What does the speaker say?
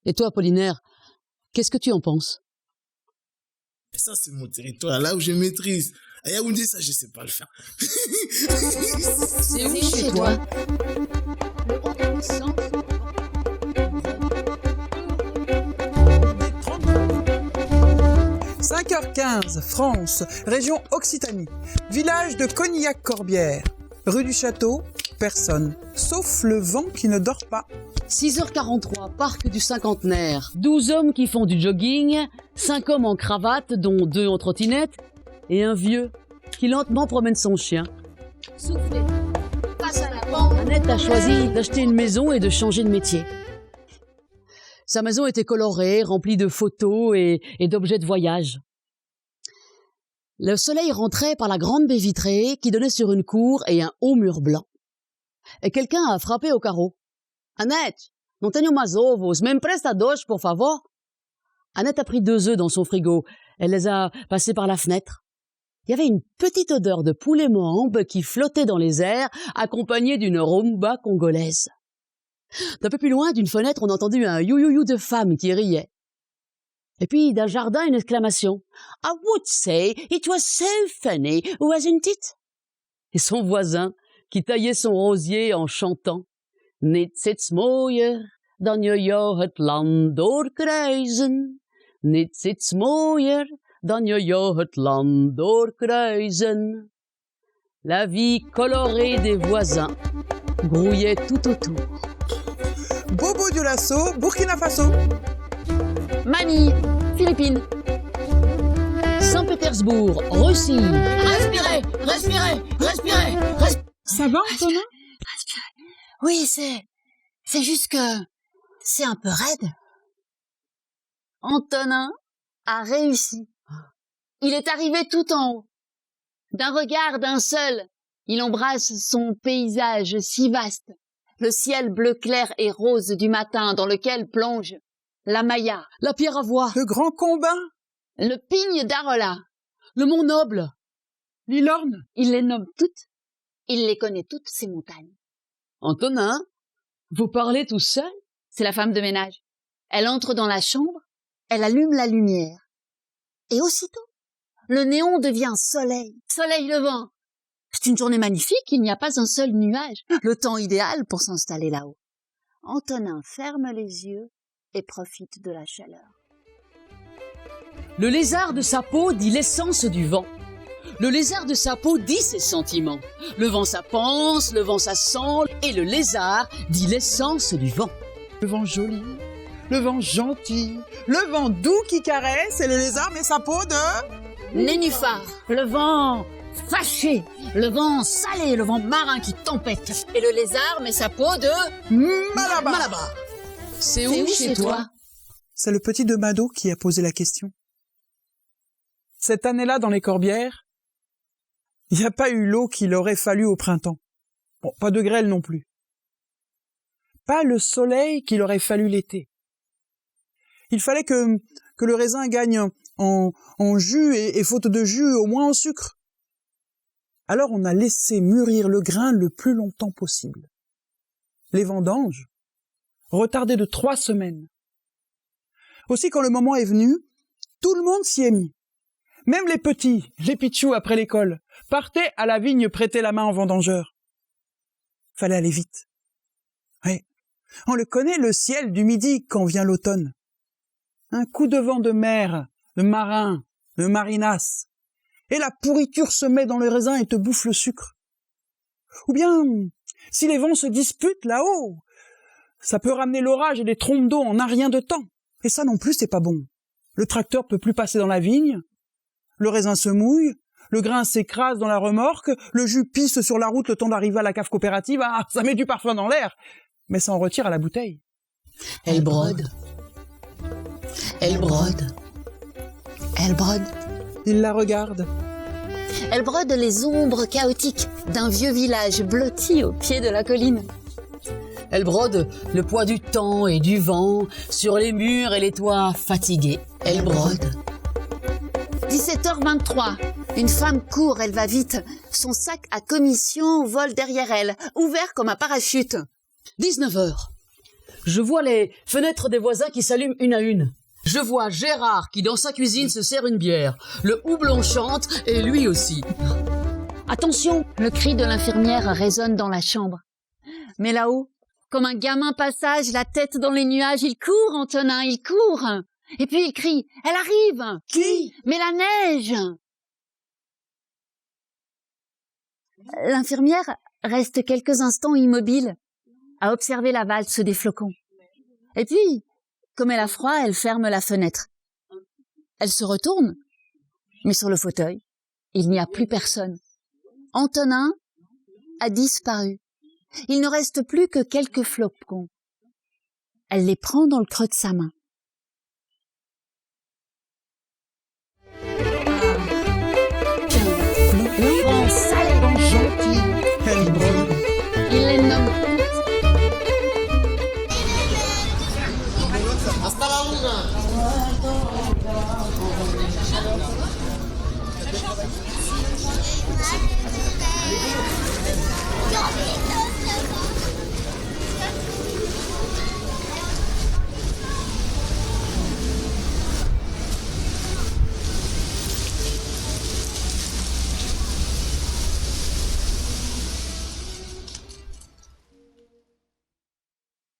Et toi, Apollinaire, qu'est-ce que tu en penses? Ça, c'est mon territoire, là où je maîtrise. À Yaoundé, ça, je sais pas le faire. C'est où chez toi? 5h15, France, région Occitanie, village de Cognac-Corbière. Rue du Château, personne, sauf le vent qui ne dort pas. 6h43, parc du Cinquantenaire. 12 hommes qui font du jogging, 5 hommes en cravate, dont 2 en trottinette, et un vieux qui lentement promène son chien. Soufflez, passe à la pente. Annette a choisi d'acheter une maison et de changer de métier. Sa maison était colorée, remplie de photos et d'objets de voyage. Le soleil rentrait par la grande baie vitrée qui donnait sur une cour et un haut mur blanc. Et quelqu'un a frappé au carreau. « Annette, non tenho mais ovos, me empresta dois, por favor ?» Annette a pris 2 œufs dans son frigo. Elle les a passés par la fenêtre. Il y avait une petite odeur de poulet mohambe qui flottait dans les airs, accompagnée d'une rumba congolaise. D'un peu plus loin, d'une fenêtre, on a entendu un you-you-you de femme qui riait. Et puis, d'un jardin, une exclamation. « I would say it was so funny, wasn't it ?» Et son voisin, qui taillait son rosier en chantant. « Niets iets mooier dan je het land doorkruisen. Niets iets mooier dan je het land doorkruisen. » La vie colorée des voisins grouillait tout autour. Bobo Dioulasso, Burkina Faso. Manille, Philippines. Saint-Pétersbourg, Russie. Respirez, respirez, respirez, respirez. Ça va, Antonin? Oui, c'est juste que c'est un peu raide. Antonin a réussi. Il est arrivé tout en haut. D'un regard d'un seul, il embrasse son paysage si vaste. Le ciel bleu clair et rose du matin dans lequel plonge la Maya, la pierre à voix, Le Grand Combin, le pigne d'Arola, le Mont Noble. Lilorne. Il les nomme toutes. Il les connaît toutes, ces montagnes. Antonin, vous parlez tout seul? C'est la femme de ménage. Elle entre dans la chambre, elle allume la lumière. Et aussitôt, le néon devient soleil, soleil levant. C'est une journée magnifique, il n'y a pas un seul nuage. Le temps idéal pour s'installer là-haut. Antonin ferme les yeux et profite de la chaleur. Le lézard de sa peau dit l'essence du vent. Le lézard de sa peau dit ses sentiments. Le vent ça pense, le vent ça sent, et le lézard dit l'essence du vent. Le vent joli, le vent gentil, le vent doux qui caresse et le lézard met sa peau de... Nénuphar, le vent fâché, le vent salé, le vent marin qui tempête. Et le lézard met sa peau de... Malabar. C'est où chez toi? C'est le petit de Mado qui a posé la question. Cette année-là, dans les Corbières, il n'y a pas eu l'eau qu'il aurait fallu au printemps. Bon, pas de grêle non plus. Pas le soleil qu'il aurait fallu l'été. Il fallait que le raisin gagne en jus et faute de jus, au moins en sucre. Alors on a laissé mûrir le grain le plus longtemps possible. Les vendanges, retardées de 3 semaines. Aussi, quand le moment est venu, tout le monde s'y est mis. Même les petits, les pitchous après l'école, partaient à la vigne prêter la main en vendangeur. Fallait aller vite. Oui, on le connaît, le ciel du midi quand vient l'automne. Un coup de vent de mer, de marin, de marinas, et la pourriture se met dans le raisin et te bouffe le sucre. Ou bien, si les vents se disputent là-haut, ça peut ramener l'orage et les trompes d'eau en un rien de temps. Et ça non plus, c'est pas bon. Le tracteur peut plus passer dans la vigne, le raisin se mouille, le grain s'écrase dans la remorque, le jus pisse sur la route le temps d'arriver à la cave coopérative, ah, ça met du parfum dans l'air, mais ça en retire à la bouteille. Elle brode. Elle brode. Elle brode. Il la regarde. Elle brode les ombres chaotiques d'un vieux village blotti au pied de la colline. Elle brode le poids du temps et du vent sur les murs et les toits fatigués. Elle brode. 17h23. Une femme court, elle va vite. Son sac à commission vole derrière elle, ouvert comme un parachute. 19h. Je vois les fenêtres des voisins qui s'allument une à une. Je vois Gérard qui, dans sa cuisine, se sert une bière. Le houblon chante, et lui aussi. Attention! Le cri de l'infirmière résonne dans la chambre. Mais là-haut, comme un gamin passage, la tête dans les nuages, il court, Antonin, il court. Et puis il crie, elle arrive! Qui? Mais la neige! L'infirmière reste quelques instants immobile, à observer la valse des flocons. Et puis, comme elle a froid, elle ferme la fenêtre. Elle se retourne, mais sur le fauteuil, il n'y a plus personne. Antonin a disparu. Il ne reste plus que quelques flocons. Elle les prend dans le creux de sa main.